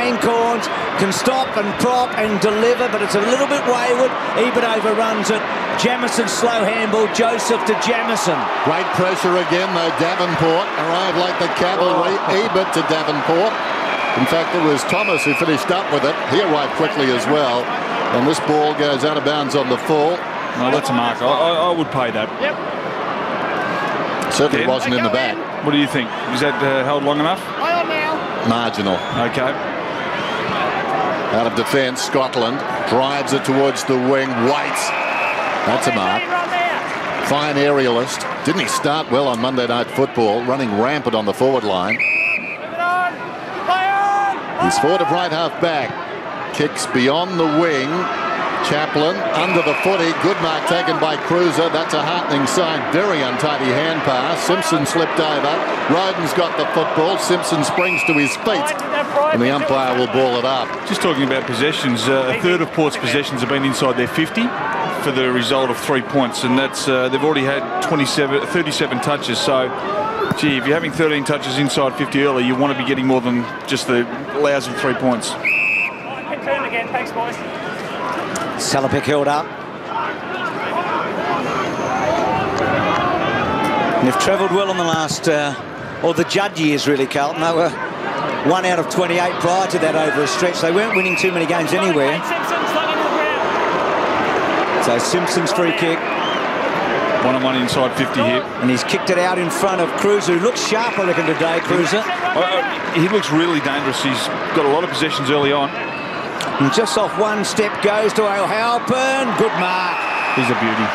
between corns, can stop and prop and deliver, but it's a little bit wayward. Ebert overruns it. Jamison slow handball. Joseph to Jamison. Great pressure again, though. Davenport arrived like the cavalry. Ebert to Davenport. In fact, it was Thomas who finished up with it. He arrived quickly as well. And this ball goes out of bounds on the full. No, that's a mark. I would pay that. Yep. Certainly wasn't in the back. What do you think? Is that held long enough? Marginal. Okay. Out of defence, Scotland drives it towards the wing. Waits. That's a mark. Fine aerialist. Didn't he start well on Monday Night Football, running rampant on the forward line? He's forward of right half back. Kicks beyond the wing. Chaplin under the footy. Good mark taken by Cruiser. That's a heartening sign. Very untidy hand pass. Simpson slipped over. Roden's got the football. Simpson springs to his feet. And the umpire will ball it up. Just talking about possessions. A third of Port's possessions have been inside their 50 for the result of 3 points. And that's they've already had 37 touches. So, gee, if you're having 13 touches inside 50 early, you want to be getting more than just the lousy 3 points. Turn again. Thanks, boys. Salopek held up. And they've travelled well on the last, or the Judd years really, Carlton. They were 1 out of 28 prior to that over a stretch. They weren't winning too many games anywhere. So Simpson's free kick. 1-on-1 inside 50 here. And he's kicked it out in front of Cruiser, who looks sharp, I reckon, today, Cruiser. He looks really dangerous. He's got a lot of possessions early on. And just off one step goes to O'Halpern. Good mark. He's a beauty.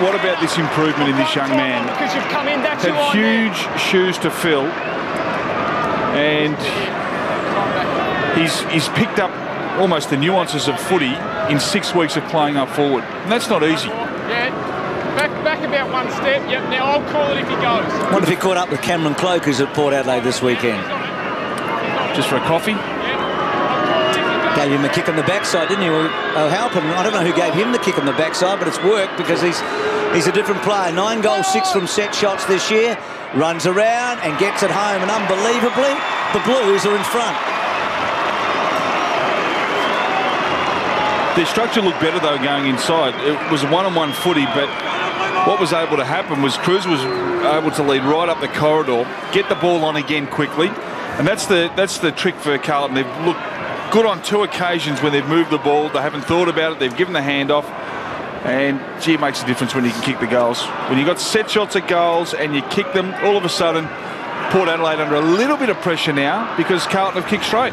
What about this improvement in this young man? Because you've come in, that's had huge shoes to fill, and he's picked up almost the nuances of footy in 6 weeks of playing up forward. And that's not easy. Yeah. Back about one step. Yep. Now I'll call it if he goes. I wonder if he caught up with Cameron Cloak, who's at Port Adelaide this weekend. Just for a coffee? Gave him a kick on the backside, didn't he? O'Halpern, I don't know who gave him the kick on the backside, but it's worked because he's a different player. 9 goals, 6 from set shots this year. Runs around and gets it home, and unbelievably, the Blues are in front. Their structure looked better, though, going inside. It was a one-on-one footy, but what was able to happen was Cruz was able to lead right up the corridor, get the ball on again quickly, and that's the trick for Carlton. They've looked good on 2 occasions when they've moved the ball. They haven't thought about it. They've given the handoff, and gee, it makes a difference when you can kick the goals. When you've got set shots at goals and you kick them, all of a sudden, Port Adelaide under a little bit of pressure now because Carlton have kicked straight.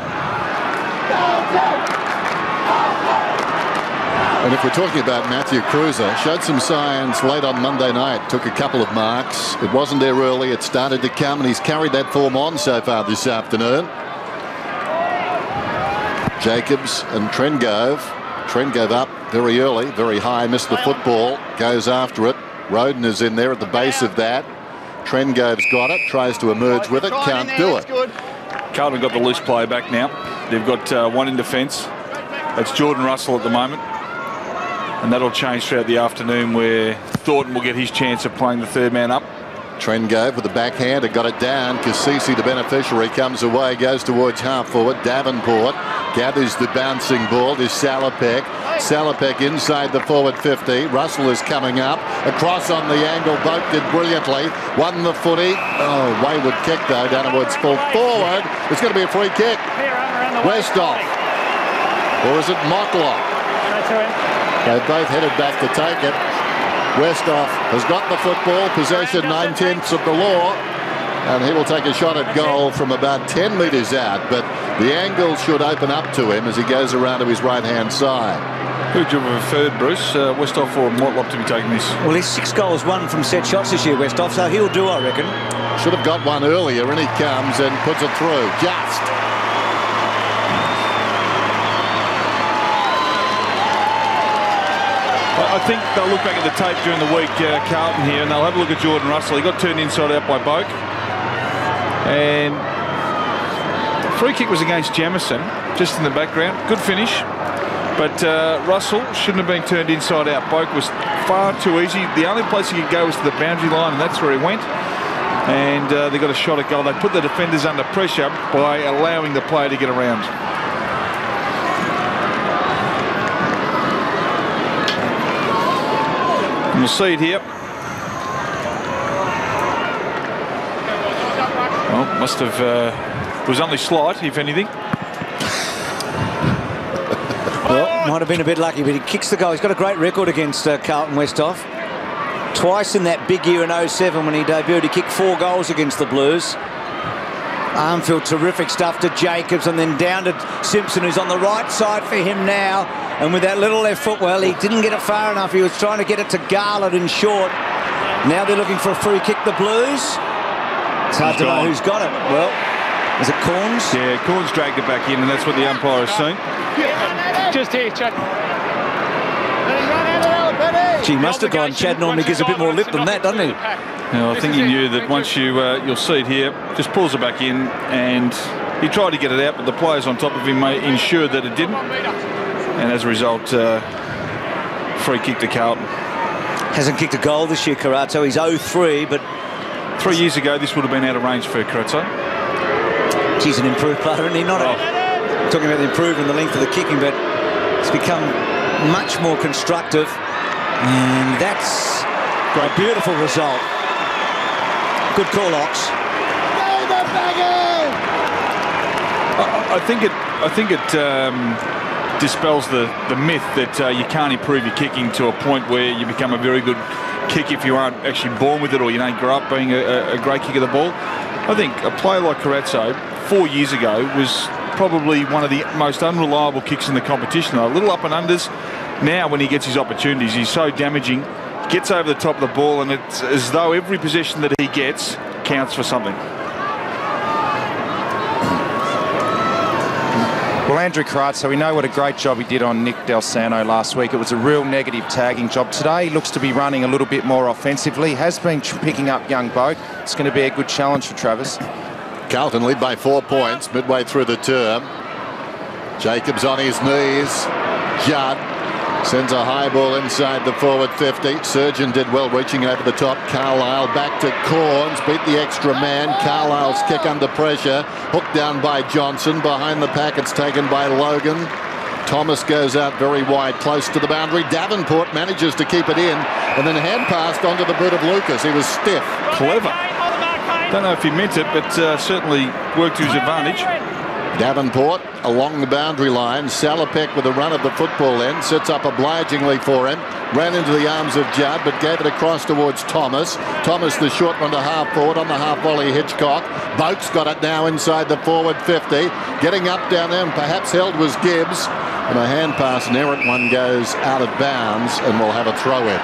And if we're talking about Matthew Cruiser, showed some signs late on Monday night, took a couple of marks. It wasn't there early, it started to come, and he's carried that form on so far this afternoon. Jacobs and Trengove. Trengove up very early, very high, missed the football, goes after it. Roden is in there at the base of that. Trengove's got it, tries to emerge with it, can't do it. Carlton got the loose player back now. They've got one in defence. That's Jordan Russell at the moment. And that'll change throughout the afternoon where Thornton will get his chance of playing the third man up. Trengove with the backhand, got it down. Kasisi, the beneficiary, comes away, goes towards half forward. Davenport gathers the bouncing ball to Salopek. Salopek inside the forward 50. Russell is coming up. Across on the angle. Boat did brilliantly. Won the footy. Oh, wayward kick though. Down towards full forward. It's going to be a free kick. Westoff. Or is it Mottlock? They've both headed back to take it. Westoff has got the football, possession 9/10 of the law, and he will take a shot at goal from about 10 metres out, but the angle should open up to him as he goes around to his right-hand side. Who would you have preferred, Bruce? Westoff or Mottlock to be taking this? Well, he's 6 goals, 1 from set shots this year, Westoff, so he'll do, I reckon. Should have got one earlier, and he comes and puts it through. Just. I think they'll look back at the tape during the week, Carlton here, and they'll have a look at Jordan Russell. He got turned inside out by Boak. And the free kick was against Jamison, just in the background. Good finish. But Russell shouldn't have been turned inside out. Boak was far too easy. The only place he could go was to the boundary line, and that's where he went. and they got a shot at goal. They put the defenders under pressure by allowing the player to get around. And we'll see it here. Well, must have, it was only slight, if anything. Well, might have been a bit lucky, but he kicks the goal. He's got a great record against Carlton Westoff. Twice in that big year in 07 when he debuted, he kicked 4 goals against the Blues. Armfield, terrific stuff to Jacobs, and then down to Simpson, who's on the right side for him now. And with that little left foot, well, he didn't get it far enough. He was trying to get it to Garland in short. Now they're looking for a free kick, the Blues. It's hard to know who's got it. Well, is it Corns? Yeah, Corns dragged it back in, and that's what the umpire has seen. Just here, Chad. Gee, must have gone. Chad normally gives a bit more lip than that, doesn't he? Yeah, I think he knew that once you'll see it here, just pulls it back in, and he tried to get it out, but the players on top of him ensured that it didn't. And as a result, free kick to Carlton. Hasn't kicked a goal this year, Carazzo. He's 0-3, but 3 years ago, this would have been out of range for Carazzo. He's an improved player, isn't he? Not talking about the improvement, the length of the kicking, but it's become much more constructive. And that's a beautiful result. Good call, Ox. I think it dispels the myth that you can't improve your kicking to a point where you become a very good kick if you aren't actually born with it, or you don't grow up being a great kick of the ball. I think a player like Carazzo 4 years ago was probably one of the most unreliable kicks in the competition. A little up and unders. Now when he gets his opportunities, he's so damaging, gets over the top of the ball, and it's as though every possession that he gets counts for something. Well, Andrew Carazzo, we know what a great job he did on Nick Del Santo last week. It was a real negative tagging job. Today he looks to be running a little bit more offensively, has been picking up young Boat. It's going to be a good challenge for Travis. Carlton lead by 4 points midway through the term. Jacobs on his knees. Judd sends a high ball inside the forward 50. Surgeon did well reaching over the top. Carlisle back to Corns. Beat the extra man. Carlisle's kick under pressure. Hooked down by Johnson. Behind the pack it's taken by Logan. Thomas goes out very wide, close to the boundary. Davenport manages to keep it in, and then hand passed onto the boot of Lucas. He was stiff. Clever. Don't know if he meant it, but certainly worked to his advantage. Davenport along the boundary line. Salopek with a run of the football end. Sits up obligingly for him. Ran into the arms of Judd, but gave it across towards Thomas. Thomas the short one to half forward on the half volley. Hitchcock. Boak's got it now inside the forward 50. Getting up down there, and perhaps held was Gibbs. And a hand pass, an errant one goes out of bounds, and we'll have a throw in.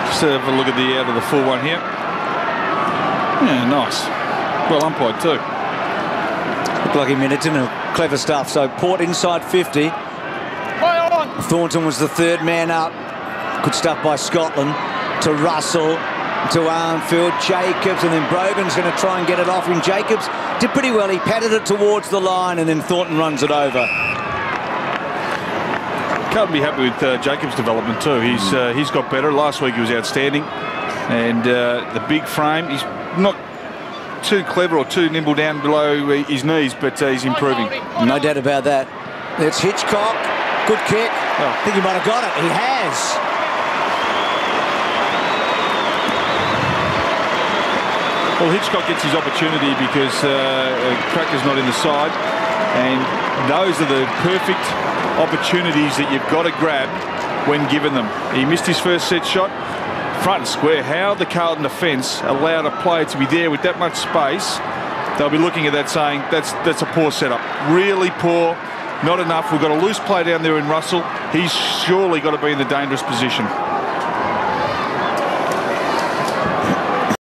Just have a look at the out of the full one here. Yeah, nice. Well umpired too. Looked like he meant it, didn't it? Clever stuff. So Port inside 50. Thornton was the third man up. Good stuff by Scotland. To Russell, to Armfield, Jacobs, and then Brogan's going to try and get it off him. Jacobs did pretty well. He patted it towards the line, and then Thornton runs it over. Can't be happy with Jacobs' development too. He's got better. Last week he was outstanding, and the big frame. He's not too clever or too nimble down below his knees, but he's improving. No doubt about that. It's Hitchcock. Good kick. I think he might have got it. He has. Well, Hitchcock gets his opportunity because Cracker's not in the side, and those are the perfect opportunities that you've got to grab when given them. He missed his first set shot, front and square. How the Carlton defence allowed a player to be there with that much space? They'll be looking at that saying that's a poor setup, really poor, not enough. We've got a loose play down there in Russell. He's surely got to be in the dangerous position.